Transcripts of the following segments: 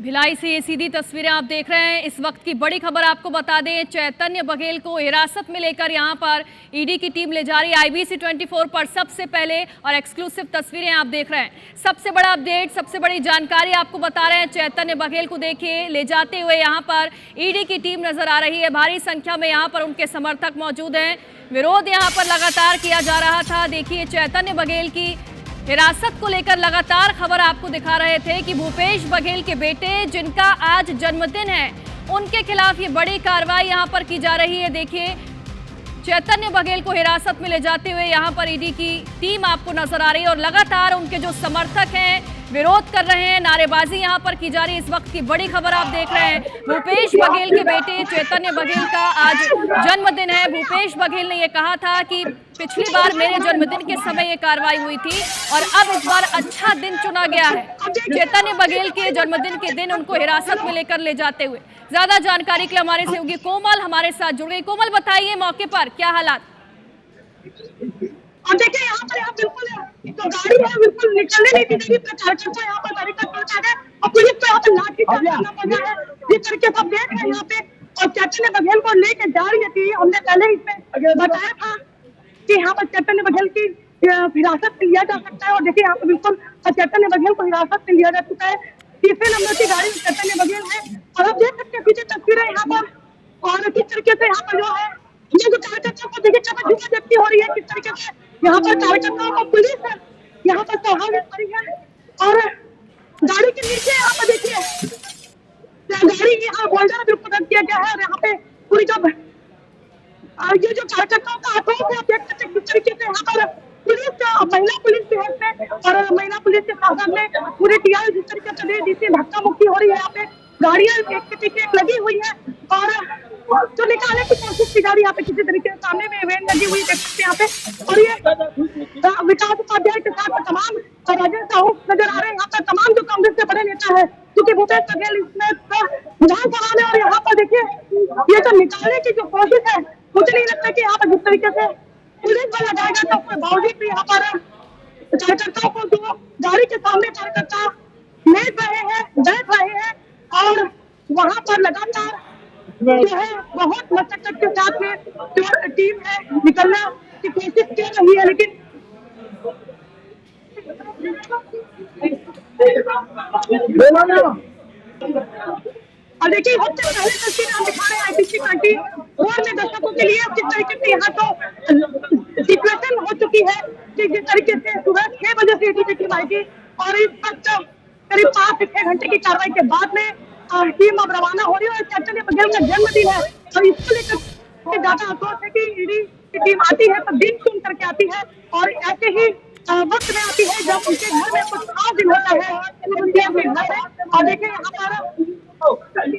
भिलाई से ये सीधी तस्वीरें आप देख रहे हैं। इस वक्त की बड़ी खबर आपको बता दें, चैतन्य बघेल को हिरासत में लेकर यहां पर ईडी की टीम ले जा रही है IBC 24 पर। सबसे पहले और एक्सक्लूसिव तस्वीरें आप देख रहे हैं। सबसे बड़ा अपडेट, सबसे बड़ी जानकारी आपको बता रहे हैं। चैतन्य बघेल को देखिए ले जाते हुए यहां पर ईडी की टीम नजर आ रही है। भारी संख्या में यहां पर उनके समर्थक मौजूद हैं। विरोध यहां पर लगातार किया जा रहा था। देखिए चैतन्य बघेल की हिरासत को लेकर लगातार खबर आपको दिखा रहे थे कि भूपेश बघेल के बेटे जिनका आज जन्मदिन है उनके खिलाफ ये बड़ी कार्रवाई यहां पर की जा रही है। देखिए चैतन्य बघेल को हिरासत में ले जाते हुए यहां पर ईडी की टीम आपको नजर आ रही है और लगातार उनके जो समर्थक हैं विरोध कर रहे हैं, नारेबाजी यहां पर की जा रही है। इस वक्त की बड़ी खबर आप देख रहे हैं, भूपेश बघेल के बेटे चैतन्य बघेल का आज जन्मदिन है। भूपेश बघेल ने यह कहा था कि पिछली बार मेरे जन्मदिन के समय ये कार्रवाई हुई थी और अब इस बार अच्छा दिन चुना गया है। चैतन्य बघेल के जन्मदिन के दिन उनको हिरासत में लेकर ले जाते हुए। ज्यादा जानकारी के लिए हमारे सहयोगी कोमल हमारे साथ जुड़ गई। कोमल, बताइए मौके पर क्या हालात? और देखिए यहाँ पर आप बिल्कुल जो गाड़ी है बिल्कुल निकलने नहीं दी गई। प्रचारकर्ता यहाँ पर बैरिकेड पहुंचा गए और पुलिस को यहाँ पर लाठीचार्ज करना पड़ा है। जिस तरीके से आप देख रहे हैं यहाँ पे और चैतन्य बघेल को लेकर जा रही थी। हमने पहले इसमें बताया था कि यहाँ पर चैतन्य बघेल की हिरासत में लिया जा सकता है और देखिए यहाँ पर बिल्कुल चैतन्य बघेल को हिरासत में लिया जा चुका है। तीसरे नंबर की गाड़ी में चैतन्य बघेल है और आप देख सकते हैं पीछे तस्वीरें यहाँ पर और किस तरीके से यहाँ पर जो है ये जो कार्यकर्ताओं को देखिए चपा व्यक्ति हो रही है। किस तरीके से यहाँ पर कार्यकर्ताओं को पुलिस है यहाँ पर सहायता कर रही है और गाड़ी के नीचे यहाँ पर देखिए गाड़ी यहाँ बोल्डर बिल्कुल रख दिया गया है और यहाँ पे पूरी जो ये जो कार्यकर्ताओं का आक्रोश है आप देख सकते हैं किस तरीके से यहाँ पर पुलिस महिला पुलिस के हेल्प में और महिला पुलिस के शासन में पूरे टीआर जिस तरीके से जिससे धक्का मुक्की हो रही है। यहाँ पे गाड़ियां एक के पीछे एक लगी हुई है और जो निकालने की कोशिश की जा रही है यहाँ पे किसी तरीके से सामने में वैन लगी हुई देख सकते हैं यहाँ पे। और ये विकास उपाध्याय के साथ तमाम राजेश साहू नजर आ रहे हैं। यहाँ पर तमाम जो कांग्रेस के बड़े नेता है क्योंकि भूपेश बघेल इसमें विधानसभा में और यहाँ पर देखिए ये जो निकालने की जो कोशिश है मुझे नहीं लगता कि यहाँ पर जिस तरीके से पुलिस वाला जाएगा तो उसके बावजूद भी यहाँ पर कार्यकर्ताओं को जो गाड़ी के सामने कार्यकर्ता लेट रहे हैं बैठ रहे हैं और वहाँ पर लगातार जो है बहुत मशक्कत के साथ में जो टीम है निकलना की कोशिश कर रही है लेकिन और देखिए सबसे पहले तस्वीर हम दिखा रहे हैं IBC 24 में दर्शकों के लिए जिस तरीके से यहाँ तो सिचुएशन हो चुकी है कि जिस तरीके से सुबह 6 बजे से ईडी की टीम आई थी और इस वक्त करीब 5 से 6 घंटे की कार्रवाई के बाद में टीम अब रवाना हो रही है। और चैतन्य बघेल का जन्मदिन है और इसको लेकर ज्यादा आक्रोश है कि ईडी की टीम आती है तो दिन चुन करके आती है और ऐसे ही वक्त में आती है जब उनके घर में कुछ खास दिन होता है। और देखिए यहाँ पर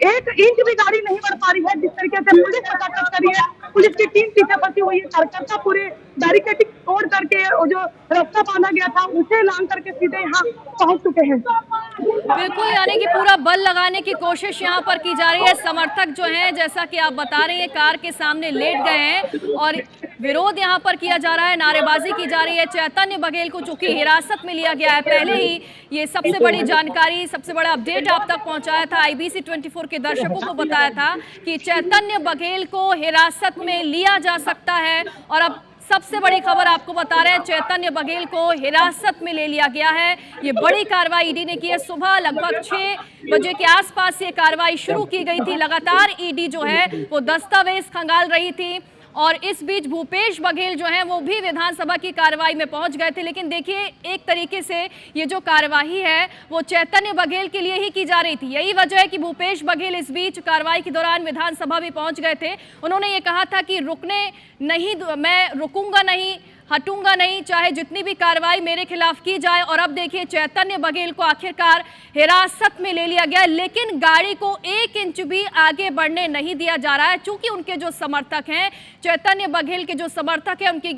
1 इंच भी गाड़ी नहीं बढ़ पा रही है। जिस तरीके से पुलिस प्रशासन कर रही है, पुलिस की टीम पीछे फंसी हुई है। कार्यकर्ता पूरे बैरिकेडिंग तोड़ करके जो रास्ता बांधा गया था उसे लांग करके सीधे यहाँ पहुंच चुके हैं। बिल्कुल, यानी कि पूरा बल लगाने की कोशिश यहाँ पर की जा रही है। समर्थक जो हैं जैसा कि आप बता रहे हैं कार के सामने लेट गए हैं और विरोध यहाँ पर किया जा रहा है, नारेबाजी की जा रही है। चैतन्य बघेल को चूंकि हिरासत में लिया गया है, पहले ही ये सबसे बड़ी जानकारी, सबसे बड़ा अपडेट आप तक पहुंचाया था, IBC 24 के दर्शकों को बताया था कि चैतन्य बघेल को हिरासत में लिया जा सकता है। और अब सबसे बड़ी खबर आपको बता रहे हैं, चैतन्य बघेल को हिरासत में ले लिया गया है। ये बड़ी कार्रवाई ईडी ने की है। सुबह लगभग 6 बजे के आसपास ये कार्रवाई शुरू की गई थी। लगातार ईडी जो है वो दस्तावेज खंगाल रही थी और इस बीच भूपेश बघेल जो हैं वो भी विधानसभा की कार्रवाई में पहुंच गए थे। लेकिन देखिए एक तरीके से ये जो कार्यवाही है वो चैतन्य बघेल के लिए ही की जा रही थी। यही वजह है कि भूपेश बघेल इस बीच कार्रवाई के दौरान विधानसभा भी पहुंच गए थे। उन्होंने ये कहा था कि रुकने नहीं, मैं रुकूंगा नहीं, हटूंगा नहीं, चाहे जितनी भी कार्रवाई मेरे खिलाफ की जाए। और अब देखिए चैतन्य बघेल को आखिरकार हिरासत में ले लिया गया, लेकिन गाड़ी को 1 इंच भी आगे बढ़ने नहीं दिया जा रहा है। चूंकि उनके जो समर्थक हैं, चैतन्य बघेल के जो समर्थक हैं, उनकी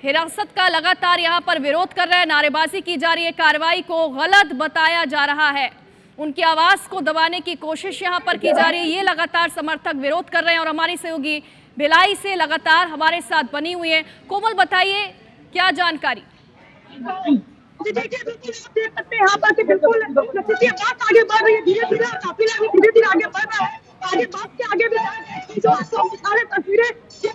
हिरासत का लगातार यहाँ पर विरोध कर रहे हैं, नारेबाजी की जा रही है, कार्रवाई को गलत बताया जा रहा है, उनकी आवाज को दबाने की कोशिश यहाँ पर की जा रही है। ये लगातार समर्थक विरोध कर रहे हैं और हमारी सहयोगी भिलाई से लगातार हमारे साथ बनी हुई है। कोमल, बताइए क्या जानकारी? जी देखिए, बिल्कुल आप देख सकते हैं यहाँ पर कि बिल्कुल देखिए बात आगे बढ़ रही है धीरे-धीरे, काफिला भी धीरे-धीरे आगे बढ़ रहा है। आगे बात के आगे भी जो आपको दिखा रहे तस्वीरें, ये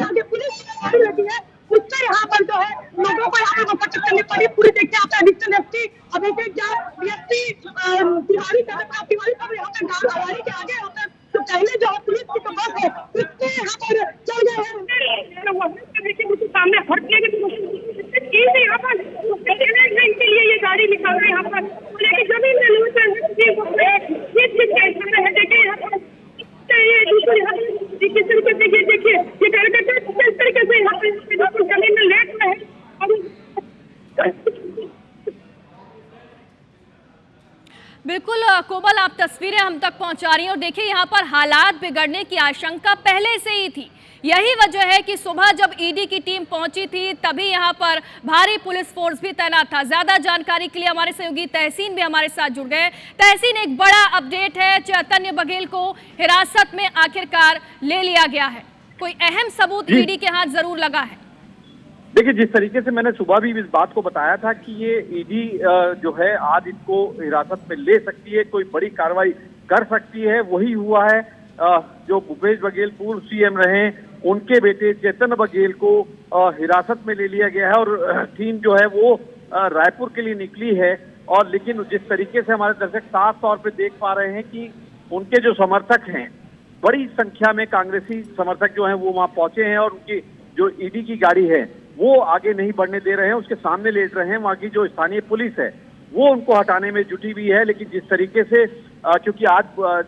आगे पुलिस गाड़ी लगी है, उससे यहाँ पर जो है लोगों को यहाँ पे मशक्कत करनी पड़ी। पूरी देखिए यहाँ पे additional SP Abhishek Jha, DSP Tiwari साहब यहाँ पे गाड़ी के आगे यहाँ पे तो पहले जो पुलिस की तो बस है, उससे यहाँ पर चल गए हैं। देखिए मुझे सामने हटने की यहाँ पर के लिए ये गाड़ी निकाल रहे हैं यहाँ पर, लेकिन जमीन में देखिए यहाँ पर ये दूसरी किस तरीके से ये देखिए ये कार्यकर्ता किस तरीके से यहाँ पे जमीन में लेट रहे हैं। बिल्कुल कोमल, आप तस्वीरें हम तक पहुंचा रही हैं और देखिए यहाँ पर हालात बिगड़ने की आशंका पहले से ही थी। यही वजह है कि सुबह जब ईडी की टीम पहुंची थी तभी यहाँ पर भारी पुलिस फोर्स भी तैनात था। ज्यादा जानकारी के लिए हमारे सहयोगी तहसीन भी हमारे साथ जुड़ गए। तहसीन, एक बड़ा अपडेट है, चैतन्य बघेल को हिरासत में आखिरकार ले लिया गया है। कोई अहम सबूत ईडी के हाथ जरूर लगा है। देखिए, जिस तरीके से मैंने सुबह भी इस बात को बताया था कि ये ईडी जो है आज इनको हिरासत में ले सकती है, कोई बड़ी कार्रवाई कर सकती है, वही हुआ है। जो भूपेश बघेल पूर्व सीएम रहे, उनके बेटे चेतन बघेल को हिरासत में ले लिया गया है और टीम जो है वो रायपुर के लिए निकली है। और लेकिन जिस तरीके से हमारे दर्शक साफ तौर पे देख पा रहे हैं कि उनके जो समर्थक हैं, बड़ी संख्या में कांग्रेसी समर्थक जो हैं वो वहां पहुंचे हैं और उनकी जो ईडी की गाड़ी है वो आगे नहीं बढ़ने दे रहे हैं, उसके सामने लेट रहे हैं। वहां की जो स्थानीय पुलिस है वो उनको हटाने में जुटी हुई है। लेकिन जिस तरीके से क्योंकि आज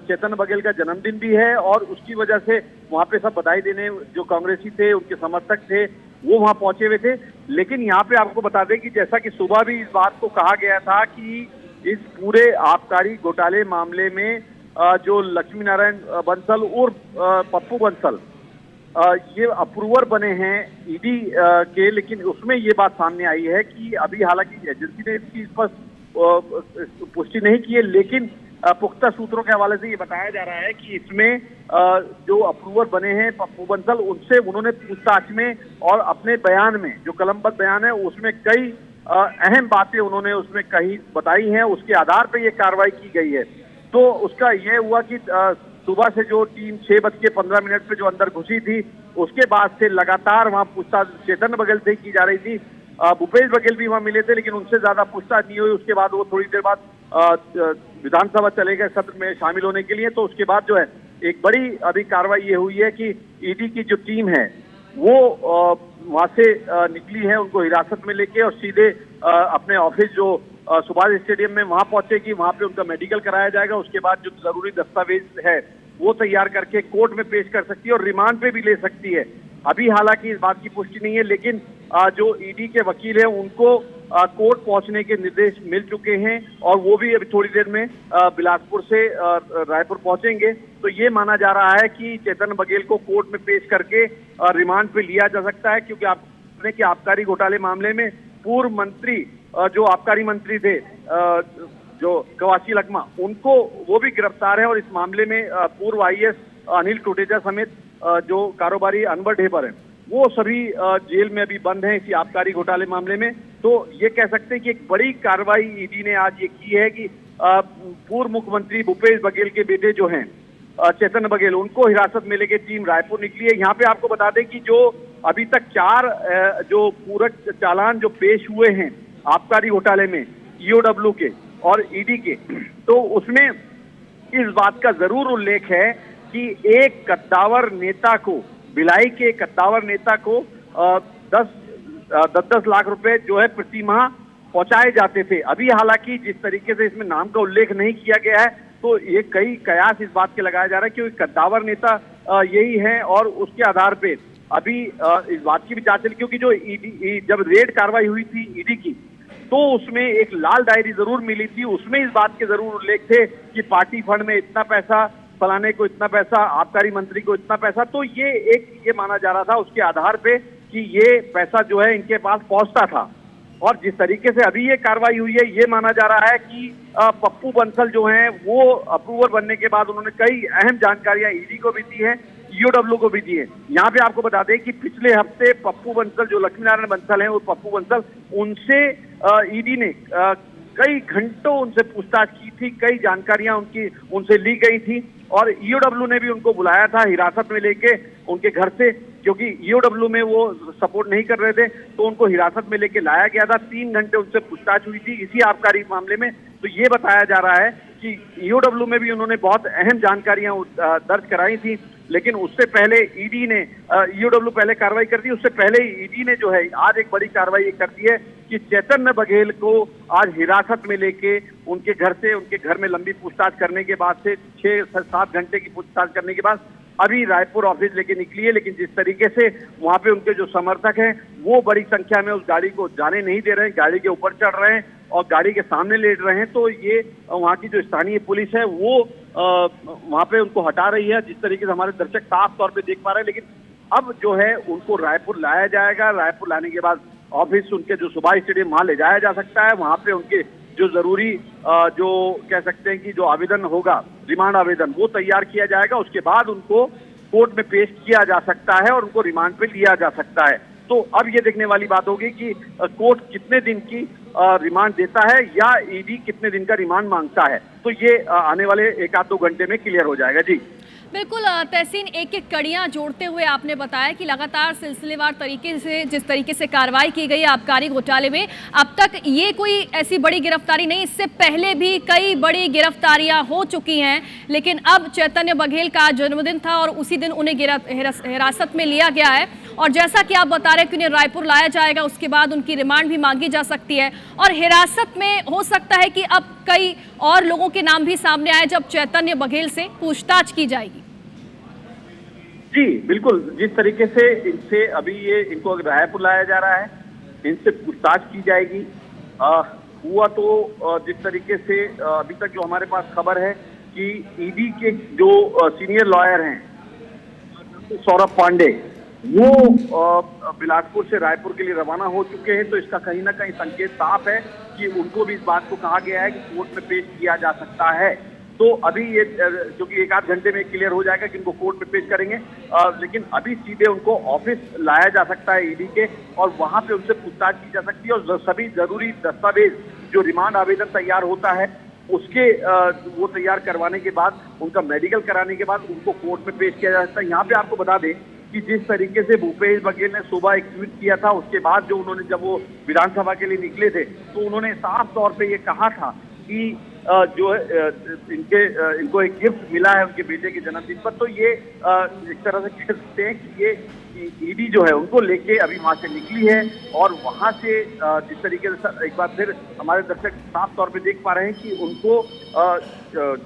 चेतन बघेल का जन्मदिन भी है और उसकी वजह से वहां पे सब बधाई देने जो कांग्रेसी थे, उनके समर्थक थे, वो वहां पहुंचे हुए थे। लेकिन यहाँ पे आपको बता दें कि जैसा कि सुबह भी इस बात को कहा गया था कि इस पूरे आबकारी घोटाले मामले में जो लक्ष्मी नारायण बंसल उर्फ पप्पू बंसल ये अप्रूवर बने हैं ईडी के, लेकिन उसमें ये बात सामने आई है कि अभी हालांकि एजेंसी ने इसकी स्पष्ट पुष्टि नहीं की है, लेकिन पुख्ता सूत्रों के हवाले से ये बताया जा रहा है कि इसमें जो अप्रूवर बने हैं पप्पू बंसल, उनसे उन्होंने पूछताछ में और अपने बयान में जो कलमबद्ध बयान है उसमें कई अहम बातें उन्होंने उसमें कही बताई हैं। उसके आधार पर यह कार्रवाई की गई है। तो उसका यह हुआ कि सुबह से जो टीम 6:15 पे जो अंदर घुसी थी, उसके बाद से लगातार वहां पूछताछ चेतन बघेल से की जा रही थी। भूपेश बघेल भी वहां मिले थे, लेकिन उनसे ज्यादा पूछताछ नहीं हुई। उसके बाद वो थोड़ी देर बाद विधानसभा चले गए सत्र में शामिल होने के लिए। तो उसके बाद जो है एक बड़ी अभी कार्रवाई ये हुई है कि ईडी की जो टीम है वो वहां से निकली है, उनको हिरासत में लेके और सीधे अपने ऑफिस जो सुभाष स्टेडियम में वहां पहुंचेगी। वहां पे उनका मेडिकल कराया जाएगा। उसके बाद जो जरूरी दस्तावेज है वो तैयार करके कोर्ट में पेश कर सकती है और रिमांड पे भी ले सकती है। अभी हालांकि इस बात की पुष्टि नहीं है, लेकिन जो ईडी के वकील हैं उनको कोर्ट पहुंचने के निर्देश मिल चुके हैं और वो भी अभी थोड़ी देर में बिलासपुर से रायपुर पहुंचेंगे। तो ये माना जा रहा है कि चेतन बघेल को कोर्ट में पेश करके रिमांड पे लिया जा सकता है, क्योंकि आपने कि आबकारी घोटाले मामले में पूर्व मंत्री जो आबकारी मंत्री थे जो कवासी लखमा, उनको वो भी गिरफ्तार है और इस मामले में पूर्व आईएएस अनिल टोटेजा समेत जो कारोबारी अनवर ढेबर है वो सभी जेल में अभी बंद हैं इसी आबकारी घोटाले मामले में। तो ये कह सकते हैं कि एक बड़ी कार्रवाई ईडी ने आज ये की है कि पूर्व मुख्यमंत्री भूपेश बघेल के बेटे जो हैं चेतन बघेल, उनको हिरासत में लेके टीम रायपुर निकली है। यहाँ पे आपको बता दें कि जो अभी तक 4 जो पूरक चालान जो पेश हुए हैं आबकारी घोटाले में ईओडब्ल्यू के और ईडी के, तो उसमें इस बात का जरूर उल्लेख है कि एक कद्दावर नेता को, भिलाई के कद्दावर नेता को 10 लाख रुपए जो है प्रति माह पहुंचाए जाते थे। अभी हालांकि जिस तरीके से इसमें नाम का उल्लेख नहीं किया गया है, तो ये कई कयास इस बात के लगाया जा रहा है कि कद्दावर नेता यही है और उसके आधार पे अभी इस बात की भी जांच चली, क्योंकि जो ईडी जब रेड कार्रवाई हुई थी ईडी की, तो उसमें एक लाल डायरी जरूर मिली थी। उसमें इस बात के जरूर उल्लेख थे कि पार्टी फंड में इतना पैसा, फलाने को इतना पैसा, आबकारी मंत्री को इतना पैसा। तो ये माना जा रहा था उसके आधार पे कि ये पैसा जो है इनके पास पहुंचता था। और जिस तरीके से अभी ये कार्रवाई हुई है, ये माना जा रहा है कि पप्पू बंसल जो हैं वो अप्रूवर बनने के बाद उन्होंने कई अहम जानकारियां ईडी को भी दी हैं, ईओडब्ल्यू को भी दिए। यहाँ पे आपको बता दें कि पिछले हफ्ते पप्पू बंसल, जो लक्ष्मी नारायण बंसल हैं, वो पप्पू बंसल, उनसे ईडी ने कई घंटों उनसे पूछताछ की थी, कई जानकारियां उनसे ली गई थी और ईओडब्ल्यू ने भी उनको बुलाया था हिरासत में लेके उनके घर से, क्योंकि ईओडब्ल्यू में वो सपोर्ट नहीं कर रहे थे तो उनको हिरासत में लेके लाया गया था। 3 घंटे उनसे पूछताछ हुई थी इसी आबकारी मामले में। तो ये बताया जा रहा है कि ईओडब्ल्यू में भी उन्होंने बहुत अहम जानकारियां दर्ज कराई थी, लेकिन उससे पहले ईडी ने, ईओडब्ल्यू पहले कार्रवाई कर दी, उससे पहले ईडी ने जो है आज एक बड़ी कार्रवाई कर दी है कि चैतन्य बघेल को आज हिरासत में लेके उनके घर में लंबी पूछताछ करने के बाद से 6-7 घंटे की पूछताछ करने के बाद अभी रायपुर ऑफिस लेके निकली है। लेकिन जिस तरीके से वहां पे उनके जो समर्थक हैं वो बड़ी संख्या में उस गाड़ी को जाने नहीं दे रहे हैं, गाड़ी के ऊपर चढ़ रहे हैं और गाड़ी के सामने लेट रहे हैं, तो ये वहां की जो स्थानीय पुलिस है वो वहां पे उनको हटा रही है, जिस तरीके से हमारे दर्शक साफ तौर पे देख पा रहे हैं। लेकिन अब जो है उनको रायपुर लाया जाएगा, रायपुर लाने के बाद ऑफिस उनके जो सुभाष स्टेडियम वहां ले जाया जा सकता है, वहां पे उनके जो जरूरी जो कह सकते हैं कि जो आवेदन होगा, रिमांड आवेदन, वो तैयार किया जाएगा। उसके बाद उनको कोर्ट में पेश किया जा सकता है और उनको रिमांड पे लिया जा सकता है। तो अब ये देखने वाली बात होगी कि कोर्ट कितने दिन की रिमांड देता है या ईडी कितने दिन का रिमांड मांगता है, तो ये आने वाले 1-2 घंटे में क्लियर हो जाएगा। जी बिल्कुल तहसीन, एक एक कड़ियां जोड़ते हुए आपने बताया कि लगातार सिलसिलेवार तरीके से जिस तरीके से कार्रवाई की गई आबकारी घोटाले में, अब तक ये कोई ऐसी बड़ी गिरफ्तारी नहीं, इससे पहले भी कई बड़ी गिरफ्तारियां हो चुकी हैं। लेकिन अब चैतन्य बघेल का जन्मदिन था और उसी दिन उन्हें हिरासत में लिया गया है और जैसा कि आप बता रहे हैं कि उन्हें रायपुर लाया जाएगा, उसके बाद उनकी रिमांड भी मांगी जा सकती है और हिरासत में हो सकता है कि अब कई और लोगों के नाम भी सामने आए जब चैतन्य बघेल से पूछताछ की जाएगी। जी बिल्कुल, जिस तरीके से इनसे अभी इनको रायपुर लाया जा रहा है, इनसे पूछताछ की जाएगी। हुआ तो जिस तरीके से अभी तक जो हमारे पास खबर है कि ईडी के जो सीनियर लॉयर हैं सौरभ पांडे, वो बिलासपुर से रायपुर के लिए रवाना हो चुके हैं। तो इसका कहीं ना कहीं संकेत साफ है कि उनको भी इस बात को कहा गया है कि कोर्ट में पेश किया जा सकता है। तो अभी ये क्योंकि 1-8 घंटे में क्लियर हो जाएगा कि उनको कोर्ट में पेश करेंगे, लेकिन अभी सीधे उनको ऑफिस लाया जा सकता है ईडी के और वहां पे उनसे पूछताछ की जा सकती है और सभी जरूरी दस्तावेज जो रिमांड आवेदन तैयार होता है उसके वो तैयार करवाने के बाद, उनका मेडिकल कराने के बाद उनको कोर्ट में पेश किया जा सकता है। यहाँ पे आपको बता दें कि जिस तरीके से भूपेश बघेल ने सुबह एक ट्वीट किया था, उसके बाद जो उन्होंने, जब वो विधानसभा के लिए निकले थे, तो उन्होंने साफ तौर पे ये कहा था कि जो इनको एक गिफ्ट मिला है उनके बेटे के जन्मदिन पर। तो ये एक तरह से कह सकते हैं कि ये ईडी जो है उनको लेके अभी वहां से निकली है और वहां से जिस तरीके से एक बार फिर हमारे दर्शक साफ तौर पे देख पा रहे हैं कि उनको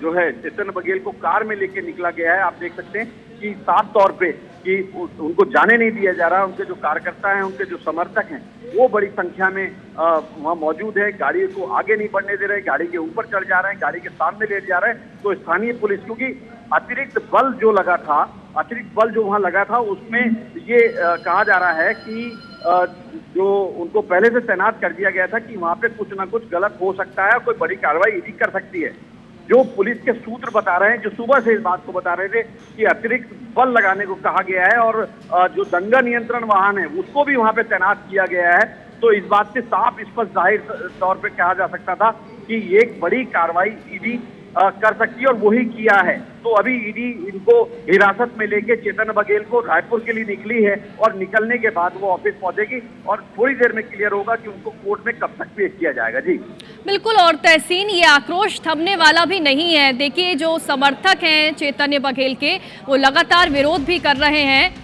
जो है चैतन्य बघेल को कार में लेके निकला गया है। आप देख सकते हैं कि साफ तौर पे कि उनको जाने नहीं दिया जा रहा। उनके जो कार्यकर्ता हैं, उनके जो समर्थक हैं, वो बड़ी संख्या में वहाँ मौजूद है। गाड़ी को आगे नहीं बढ़ने दे रहे, गाड़ी के ऊपर चढ़ जा रहे हैं, गाड़ी के सामने लेट जा रहे हैं। तो स्थानीय पुलिस, क्योंकि अतिरिक्त बल जो वहाँ लगा था उसमें ये कहा जा रहा है कि जो उनको पहले से तैनात कर दिया गया था कि वहाँ पे कुछ ना कुछ गलत हो सकता है, कोई बड़ी कार्रवाई ईडी कर सकती है। जो पुलिस के सूत्र बता रहे हैं, जो सुबह से इस बात को बता रहे थे कि अतिरिक्त बल लगाने को कहा गया है और जो दंगा नियंत्रण वाहन है उसको भी वहां पे तैनात किया गया है। तो इस बात से साफ स्पष्ट जाहिर तौर पे कहा जा सकता था कि ये एक बड़ी कार्रवाई ईडी कर सकती है और वही किया है। तो अभी ईडी इनको हिरासत में लेके चैतन्य बघेल को रायपुर के लिए निकली है और निकलने के बाद वो ऑफिस पहुंचेगी और थोड़ी देर में क्लियर होगा कि उनको कोर्ट में कब तक पेश किया जाएगा। जी बिल्कुल, और तहसीन, ये आक्रोश थमने वाला भी नहीं है। देखिए, जो समर्थक हैं चैतन्य बघेल के, वो लगातार विरोध भी कर रहे हैं।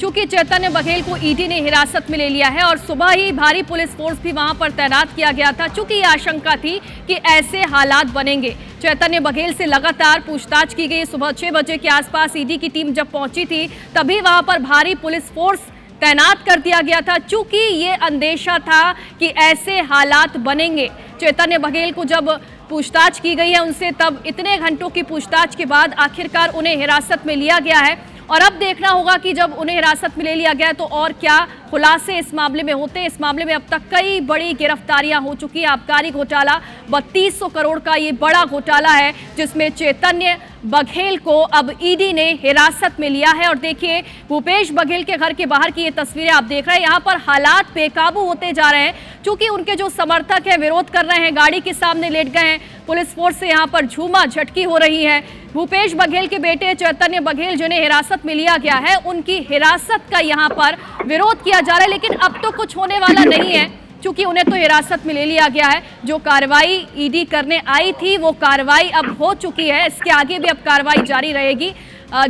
चूंकि चैतन्य बघेल को ईडी ने हिरासत में ले लिया है और सुबह ही भारी पुलिस फोर्स भी वहां पर तैनात किया गया था, चूंकि ये आशंका थी कि ऐसे हालात बनेंगे। चैतन्य बघेल से लगातार पूछताछ की गई। सुबह 6 बजे के आसपास ईडी की टीम जब पहुंची थी तभी वहां पर भारी पुलिस फोर्स तैनात कर दिया गया था, चूंकि ये अंदेशा था कि ऐसे हालात बनेंगे। चैतन्य बघेल को जब पूछताछ की गई है उनसे, तब इतने घंटों की पूछताछ के बाद आखिरकार उन्हें हिरासत में लिया गया है और अब देखना होगा कि जब उन्हें हिरासत में ले लिया गया तो और क्या खुलासे इस मामले में होते हैं। इस मामले में अब तक कई बड़ी गिरफ्तारियां हो चुकी हैं। आबकारी घोटाला 3200 करोड़ का ये बड़ा घोटाला है जिसमें चैतन्य बघेल को अब ईडी ने हिरासत में लिया है। और देखिए भूपेश बघेल के घर के बाहर की ये तस्वीरें आप देख रहे हैं। यहाँ पर हालात बेकाबू होते जा रहे हैं क्योंकि उनके जो समर्थक हैं विरोध कर रहे हैं, गाड़ी के सामने लेट गए हैं। पुलिस फोर्स से यहाँ पर झूमा झटकी हो रही है। भूपेश बघेल के बेटे चैतन्य बघेल जिन्हें हिरासत में लिया गया है, उनकी हिरासत का यहाँ पर विरोध किया जा रहा है। लेकिन अब तो कुछ होने वाला नहीं है क्योंकि उन्हें तो हिरासत में ले लिया गया है। जो कार्रवाई ईडी करने आई थी वो कार्रवाई अब हो चुकी है। इसके आगे भी अब कार्रवाई जारी रहेगी।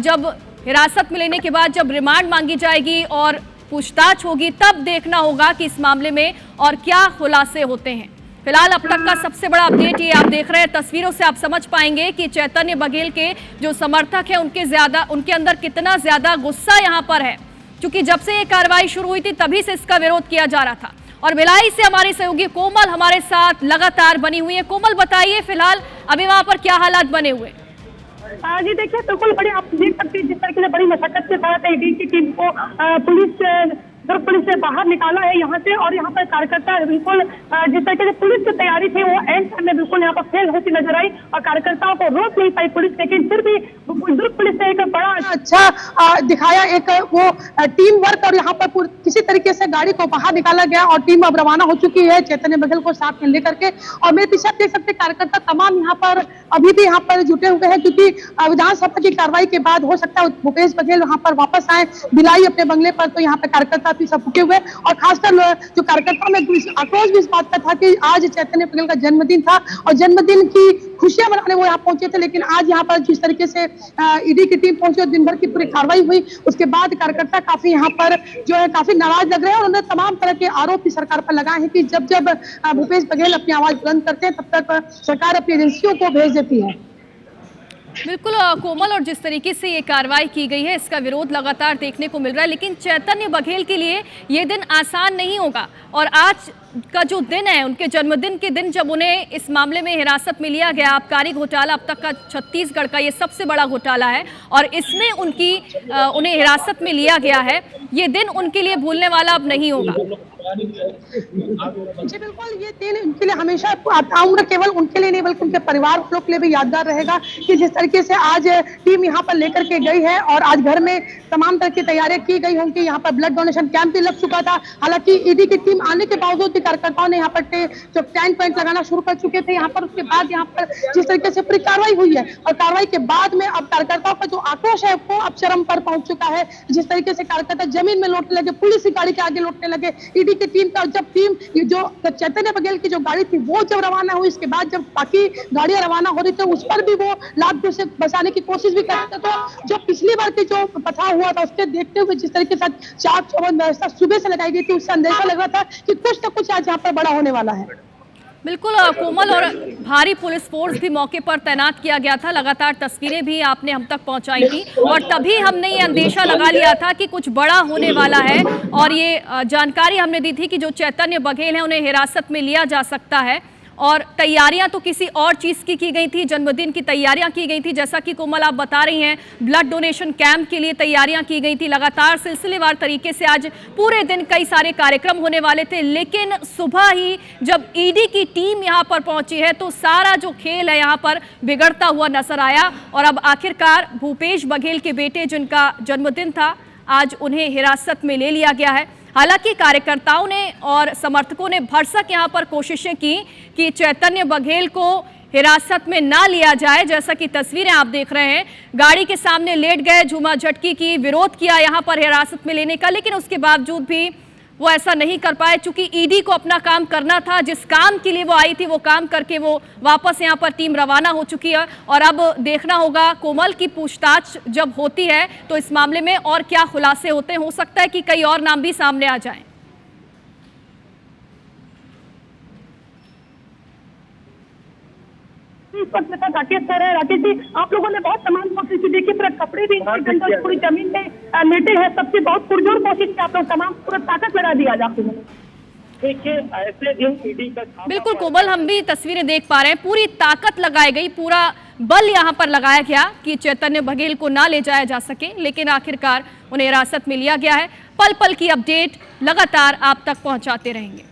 जब हिरासत में लेने के बाद जब रिमांड मांगी जाएगी और पूछताछ होगी तब देखना होगा कि इस मामले में और क्या खुलासे होते हैं। फिलहाल अब तक का सबसे बड़ा अपडेट ये आप देख रहे हैं। तस्वीरों से आप समझ पाएंगे कि चैतन्य बघेल के जो समर्थक हैं उनके अंदर कितना ज्यादा गुस्सा यहाँ पर है, क्योंकि जब से ये कार्रवाई शुरू हुई थी तभी से इसका विरोध किया जा रहा था। और भिलाई से हमारी सहयोगी कोमल हमारे साथ लगातार बनी हुई है। कोमल बताइए फिलहाल अभी वहां पर क्या हालात बने हुए? जी देखिए, बिल्कुल बड़ी आप देख सकते हैं जिस तरीके से बड़ी मशक्कत के साथ ईडी की टीम को पुलिस से बाहर निकाला है यहाँ से। और यहाँ पर कार्यकर्ता बिल्कुल जिस तरीके से पुलिस की तैयारी थी वो एंड में बिल्कुल यहाँ पर फेल होती नजर आई और कार्यकर्ताओं को रोक नहीं पाई पुलिस। लेकिन फिर भी दुर्ग पुलिस ने एक बड़ा अच्छा दिखाया एक वो टीम वर्क, और यहाँ पर किसी तरीके से गाड़ी को बाहर निकाला गया और टीम अब रवाना हो चुकी है चैतन्य बघेल को साथ में लेकर के। और मेरे पीछे देख सकते कार्यकर्ता तमाम यहाँ पर अभी भी यहाँ पर जुटे हुए हैं, क्योंकि विधानसभा की कार्रवाई के बाद हो सकता है भूपेश बघेल यहाँ पर वापस आए भिलाई अपने बंगले पर। तो यहाँ पे कार्यकर्ता भी सब रुके हुए, और खासकर जो कार्यकर्ताओं में आक्रोश भी इस बात का था कि आज चैतन्य बघेल का जन्मदिन था और जन्मदिन की खुशियां मनाने वो यहाँ पहुंचे थे। लेकिन आज यहाँ पर जिस तरीके से ईडी की टीम पहुंची और दिन भर की पूरी कार्रवाई हुई, उसके बाद कार्यकर्ता काफी यहाँ पर जो है काफी नाराज लग रहे हैं और उन्होंने तमाम तरह के आरोप भी सरकार पर लगाए हैं कि जब जब भूपेश बघेल अपनी आवाज बुलंद करते हैं तब तक सरकार अपनी एजेंसियों को भेज देती है। बिल्कुल कोमल, और जिस तरीके से ये कार्रवाई की गई है इसका विरोध लगातार देखने को मिल रहा है। लेकिन चैतन्य बघेल के लिए ये दिन आसान नहीं होगा और आज का जो दिन है उनके जन्मदिन के दिन जब उन्हें इस मामले में हिरासत में लिया गया, आबकारी घोटाला अब तक का छत्तीसगढ़ का ये सबसे बड़ा घोटाला है और इसमें उन्हें हिरासत में लिया गया है, ये दिन उनके लिए भूलने वाला अब नहीं होगा। जी बिल्कुल, ये दिन उनके लिए हमेशा आऊंगा, केवल उनके लिए नहीं बल्कि उनके परिवार वालों के लिए भी यादगार रहेगा कि जिस तरीके से आज टीम यहाँ पर लेकर के गई है और आज घर में तमाम तरह की तैयारियां की गई होंगी। यहाँ पर ब्लड डोनेशन कैंप भी लग चुका था। हालांकि ईडी की टीम आने के बावजूद भी कार्यकर्ताओं ने यहाँ पर जो टैंक पैंट लगाना शुरू कर चुके थे यहाँ पर। उसके बाद यहाँ पर जिस तरीके से पूरी कार्रवाई हुई है और कार्रवाई के बाद में अब कार्यकर्ताओं का जो आक्रोश है वो अब चरम पर पहुंच चुका है। जिस तरीके से कार्यकर्ता जमीन में लौटने लगे, पुलिस की गाड़ी के आगे लौटने लगे। ईडी की टीम का जब टीम जो चैतन्य बघेल की जो गाड़ी थी वो जब रवाना हुई, इसके बाद जब बाकी गाड़ियां रवाना हो रही थी उस पर भी वो लात से बचाने की कोशिश भी कर रहे थे। तो जो पिछली बार की जो पथराव हुआ था उसके देखते हुए जिस तरीके से चाक चौबंद व्यवस्था सुबह से लगाई गई थी, उससे अंदेशा लग रहा था कि कुछ न कुछ आज यहाँ पर बड़ा होने वाला है। बिल्कुल कोमल, और भारी पुलिस फोर्स भी मौके पर तैनात किया गया था। लगातार तस्वीरें भी आपने हम तक पहुंचाई थी और तभी हमने ये अंदेशा लगा लिया था कि कुछ बड़ा होने वाला है। और ये जानकारी हमने दी थी कि जो चैतन्य बघेल हैं उन्हें हिरासत में लिया जा सकता है। और तैयारियां तो किसी और चीज़ की गई थी, जन्मदिन की तैयारियां की गई थी, जैसा कि कोमल आप बता रही हैं ब्लड डोनेशन कैंप के लिए तैयारियां की गई थी। लगातार सिलसिलेवार तरीके से आज पूरे दिन कई सारे कार्यक्रम होने वाले थे। लेकिन सुबह ही जब ईडी की टीम यहां पर पहुंची है तो सारा जो खेल है यहां पर बिगड़ता हुआ नजर आया और अब आखिरकार भूपेश बघेल के बेटे जिनका जन्मदिन था आज उन्हें हिरासत में ले लिया गया है। हालांकि कार्यकर्ताओं ने और समर्थकों ने भरसक यहां पर कोशिशें की कि चैतन्य बघेल को हिरासत में ना लिया जाए। जैसा कि तस्वीरें आप देख रहे हैं, गाड़ी के सामने लेट गए, झूमा झटकी की, विरोध किया यहां पर हिरासत में लेने का, लेकिन उसके बावजूद भी वो ऐसा नहीं कर पाए क्योंकि ईडी को अपना काम करना था। जिस काम के लिए वो आई थी वो काम करके वो वापस यहाँ पर टीम रवाना हो चुकी है। और अब देखना होगा कोमल की पूछताछ जब होती है तो इस मामले में और क्या खुलासे होते हैं। हो सकता है कि कई और नाम भी सामने आ जाएं। राकेश सर है। राकेश जी, आप लोगों ने बहुत तमाम कोशिश की, देखिए पूरा कपड़े भी पूरी जमीन में लेटे हैं, सबसे बहुत पुरजोर कोशिश की आप लोग, तमाम पूरा ताकत लगा दी आज आप लोगों ने। देखिए ऐसे दिन ईडी का बिल्कुल कोमल, हम भी तस्वीरें देख पा रहे हैं, पूरी ताकत लगाई गई, पूरा बल यहाँ पर लगाया गया कि चैतन्य बघेल को ना ले जाया जा सके, लेकिन आखिरकार उन्हें हिरासत में लिया गया है। पल पल की अपडेट लगातार आप तक पहुंचाते रहेंगे।